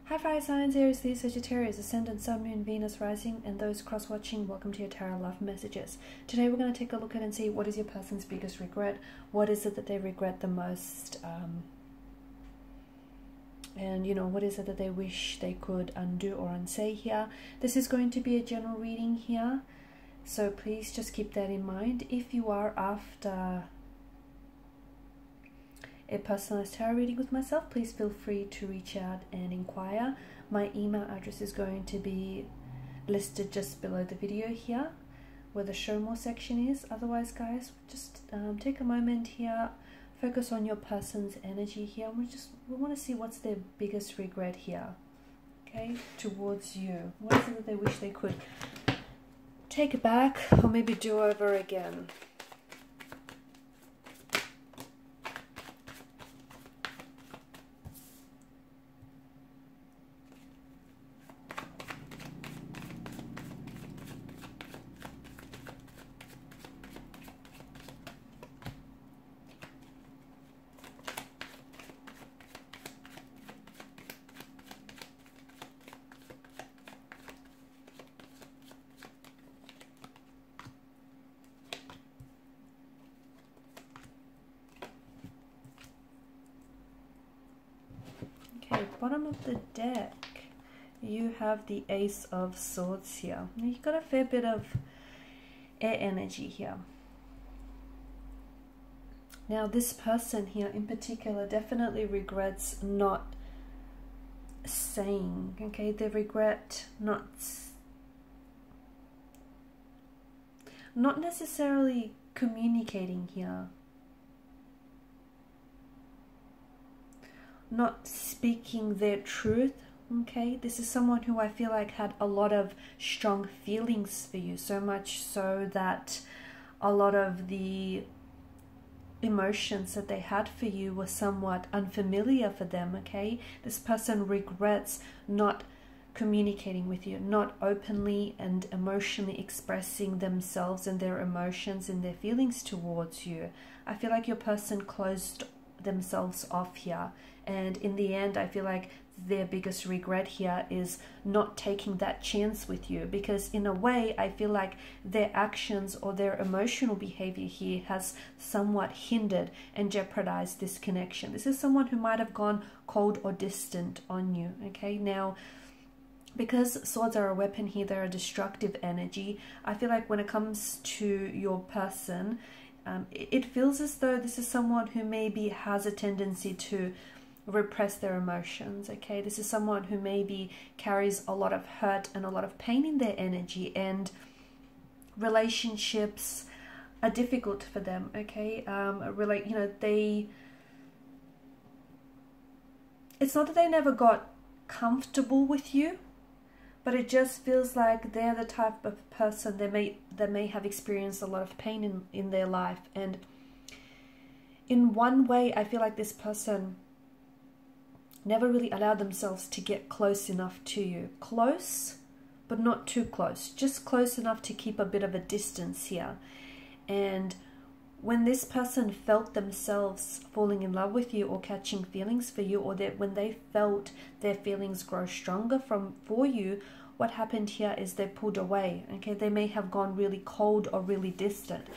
Hi fire signs, Aries, Leo, Sagittarius, Ascendant, Sun, Moon, Venus, Rising, and those cross-watching, welcome to your Tarot Love Messages. Today we're going to take a look at and see what is your person's biggest regret, what is it that they regret the most, and you know, what is it that they wish they could undo or unsay here. This is going to be a general reading here, so please just keep that in mind. If you are after a personalized tarot reading with myself, please feel free to reach out and inquire. My email address is going to be listed just below the video here where the show more section is. Otherwise guys, just take a moment here, focus on your person's energy here. We want to see what's their biggest regret here, okay, towards you. What is it that they wish they could take back or maybe do over again? Okay, bottom of the deck, you have the Ace of Swords here. Now you've got a fair bit of air energy here. Now this person here in particular definitely regrets not saying, okay, they regret not necessarily communicating here. Not speaking their truth, okay? This is someone who I feel like had a lot of strong feelings for you, so much so that a lot of the emotions that they had for you were somewhat unfamiliar for them, okay? This person regrets not communicating with you, not openly and emotionally expressing themselves and their emotions and their feelings towards you. I feel like your person closed themselves off here, and in the end I feel like their biggest regret here is not taking that chance with you, because in a way I feel like their actions or their emotional behavior here has somewhat hindered and jeopardized this connection. This is someone who might have gone cold or distant on you, okay? Now because swords are a weapon here, they're a destructive energy. I feel like when it comes to your person, it feels as though this is someone who maybe has a tendency to repress their emotions, okay? This is someone who maybe carries a lot of hurt and a lot of pain in their energy, and relationships are difficult for them, okay? You know, it's not that they never got comfortable with you, but it just feels like they're the type of person that may have experienced a lot of pain in their life. And in one way, I feel like this person never really allowed themselves to get close enough to you. Close, but not too close. Just close enough to keep a bit of a distance here. And when this person felt themselves falling in love with you or catching feelings for you, or when they felt their feelings grow stronger for you, what happened here is they pulled away, okay? They may have gone really cold or really distant.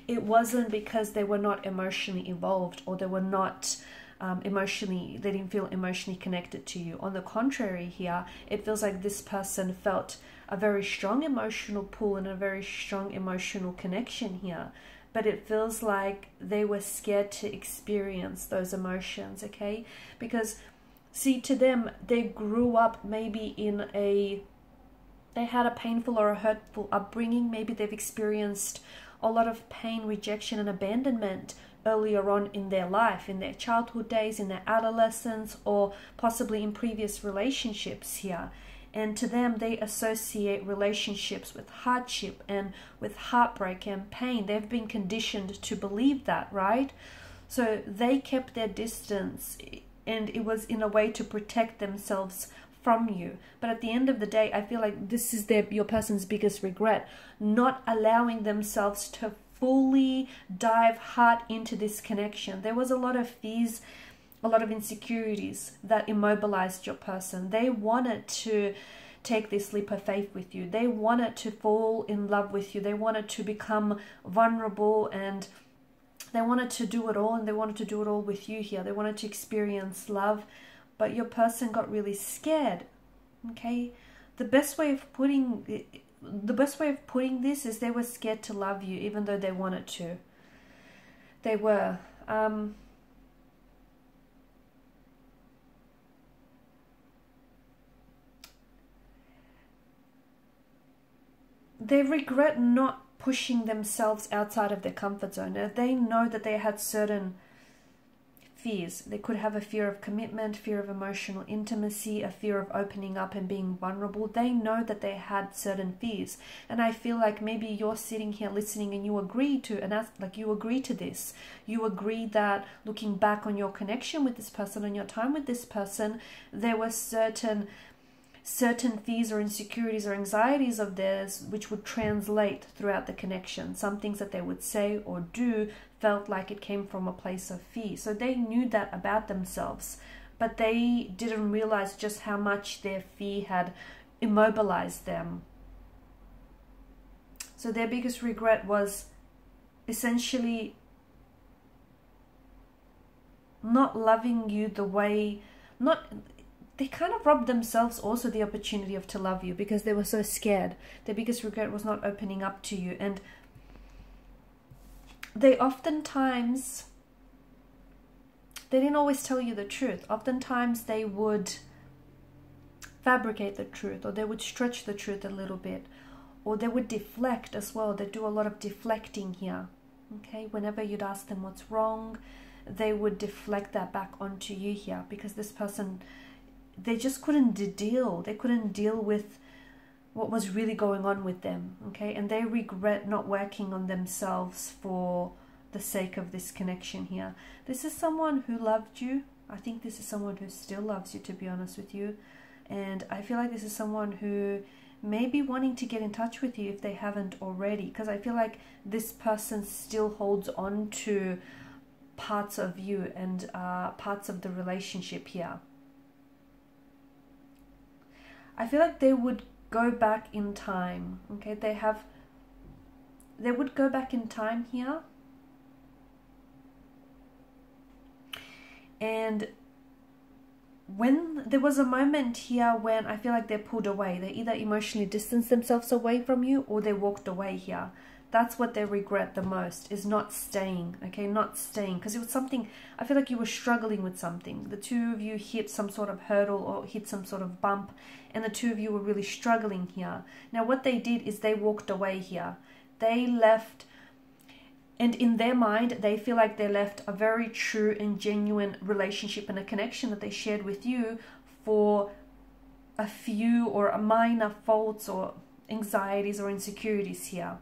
It wasn't because they were not emotionally involved, or they were not they didn't feel emotionally connected to you. On the contrary here, it feels like this person felt a very strong emotional pull and a very strong emotional connection here. But it feels like they were scared to experience those emotions, okay? Because, see, to them, they grew up maybe they had a painful or a hurtful upbringing. Maybe they've experienced a lot of pain, rejection, and abandonment earlier on in their life, in their childhood days, in their adolescence, or possibly in previous relationships here. And to them, they associate relationships with hardship and with heartbreak and pain. They've been conditioned to believe that, right? So they kept their distance, and it was in a way to protect themselves from you. But at the end of the day, I feel like this is your person's biggest regret, not allowing themselves to fully dive hard into this connection. There was a lot of fears, a lot of insecurities that immobilized your person. They wanted to take this leap of faith with you. They wanted to fall in love with you. They wanted to become vulnerable, and they wanted to do it all, and they wanted to do it all with you here. They wanted to experience love, but your person got really scared. Okay, the best way of putting this is they were scared to love you, even though they wanted to. They were. They regret not pushing themselves outside of their comfort zone. Now, they know that they had certain fears. They could have a fear of commitment, fear of emotional intimacy, a fear of opening up and being vulnerable. They know that they had certain fears. And I feel like maybe you're sitting here listening and you agree to, and that's like you agree to this. You agree that looking back on your connection with this person, on your time with this person, there were certain fears or insecurities or anxieties of theirs which would translate throughout the connection. Some things that they would say or do felt like it came from a place of fear. So they knew that about themselves, but they didn't realize just how much their fear had immobilized them. So their biggest regret was essentially not loving you the way, they kind of robbed themselves also the opportunity to love you because they were so scared. Their biggest regret was not opening up to you. And they oftentimes, they didn't always tell you the truth. Oftentimes they would fabricate the truth, or they would stretch the truth a little bit, or they would deflect as well. They do a lot of deflecting here. Okay, whenever you'd ask them what's wrong, they would deflect that back onto you here, because this person, they just couldn't deal. They couldn't deal with what was really going on with them, okay? And they regret not working on themselves for the sake of this connection here. This is someone who loved you. I think this is someone who still loves you, to be honest with you. And I feel like this is someone who may be wanting to get in touch with you if they haven't already, because I feel like this person still holds on to parts of you and parts of the relationship here. I feel like they would go back in time, okay? They would go back in time here. And when there was a moment here when I feel like they pulled away, they either emotionally distanced themselves away from you or they walked away here. That's what they regret the most, is not staying, okay? Not staying, because it was something, I feel like you were struggling with something. The two of you hit some sort of hurdle or hit some sort of bump, and the two of you were really struggling here. Now, what they did is they walked away here. They left, and in their mind, they feel like they left a very true and genuine relationship and a connection that they shared with you for a few or a minor faults or anxieties or insecurities here.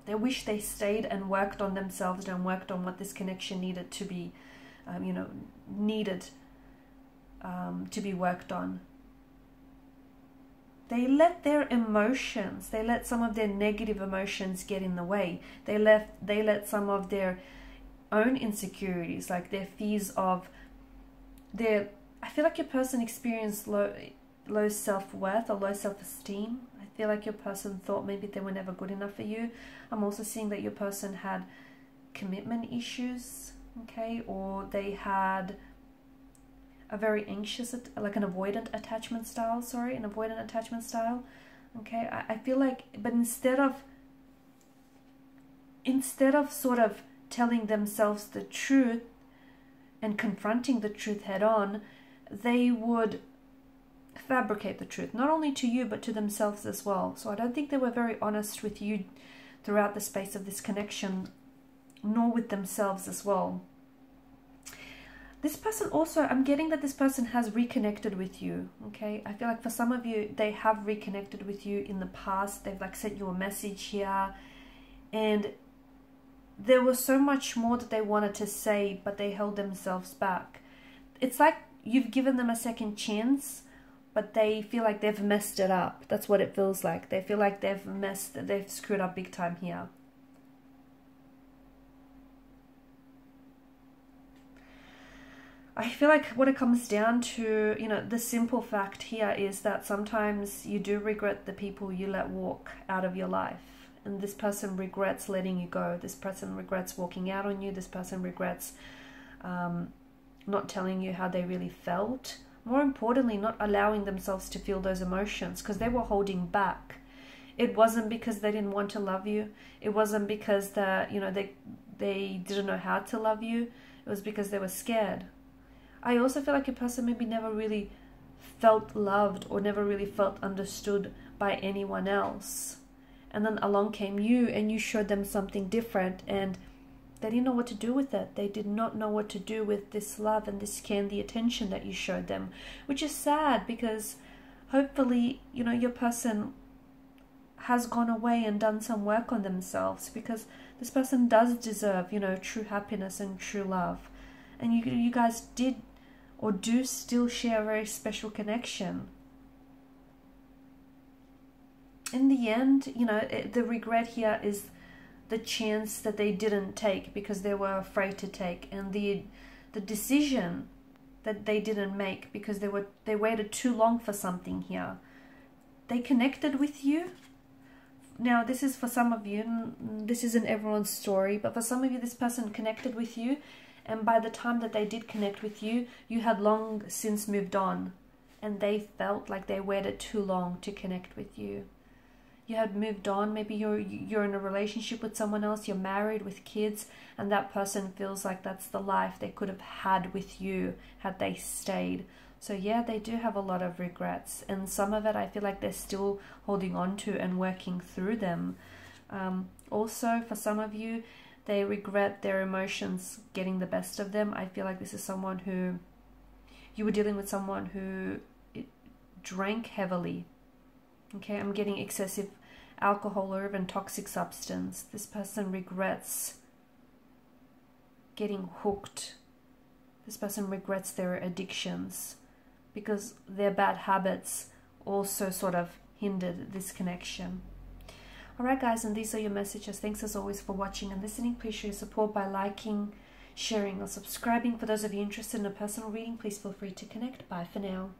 They wish they stayed and worked on themselves and worked on what this connection needed to be, to be worked on. They let their emotions, they let some of their negative emotions get in the way. They let some of their own insecurities, like their fears of I feel like your person experienced low self-worth or low self-esteem. I feel like your person thought maybe they were never good enough for you. I'm also seeing that your person had commitment issues, okay, or they had a very anxious, like an avoidant attachment style, okay. I feel like, but instead of sort of telling themselves the truth and confronting the truth head on, they would fabricate the truth, not only to you but to themselves as well. So I don't think they were very honest with you throughout the space of this connection, nor with themselves as well. This person also, I'm getting that this person has reconnected with you, okay? I feel like for some of you, they have reconnected with you in the past. They've like sent you a message here, and there was so much more that they wanted to say, but they held themselves back. It's like you've given them a second chance, but they feel like they've messed it up. That's what it feels like. They feel like they've screwed up big time here. I feel like what it comes down to, you know, the simple fact here is that sometimes you do regret the people you let walk out of your life. And this person regrets letting you go. This person regrets walking out on you. This person regrets not telling you how they really felt. More importantly, not allowing themselves to feel those emotions because they were holding back. It wasn't because they didn't want to love you. It wasn't because that, you know, they didn't know how to love you. It was because they were scared. I also feel like a person maybe never really felt loved or never really felt understood by anyone else. And then along came you and you showed them something different and they didn't know what to do with it. They did not know what to do with this love and this care and the attention that you showed them, which is sad because hopefully, you know, your person has gone away and done some work on themselves because this person does deserve, you know, true happiness and true love. And you guys did or do still share a very special connection. In the end, you know, the regret here is the chance that they didn't take because they were afraid to take, and the decision that they didn't make because they waited too long for something here. They connected with you. Now, this is for some of you, this isn't everyone's story, but for some of you, this person connected with you, and by the time that they did connect with you, you had long since moved on, and they felt like they waited too long to connect with you. You had moved on, maybe you're in a relationship with someone else, you're married with kids, and that person feels like that's the life they could have had with you had they stayed. So yeah, they do have a lot of regrets, and some of it I feel like they're still holding on to and working through them. Also, for some of you, they regret their emotions getting the best of them. I feel like this is someone who, you were dealing with someone who drank heavily. Okay, I'm getting excessive alcohol or even toxic substance. This person regrets getting hooked. This person regrets their addictions because their bad habits also sort of hindered this connection. Alright guys, and these are your messages. Thanks as always for watching and listening. Please show your support by liking, sharing or subscribing. For those of you interested in a personal reading, please feel free to connect. Bye for now.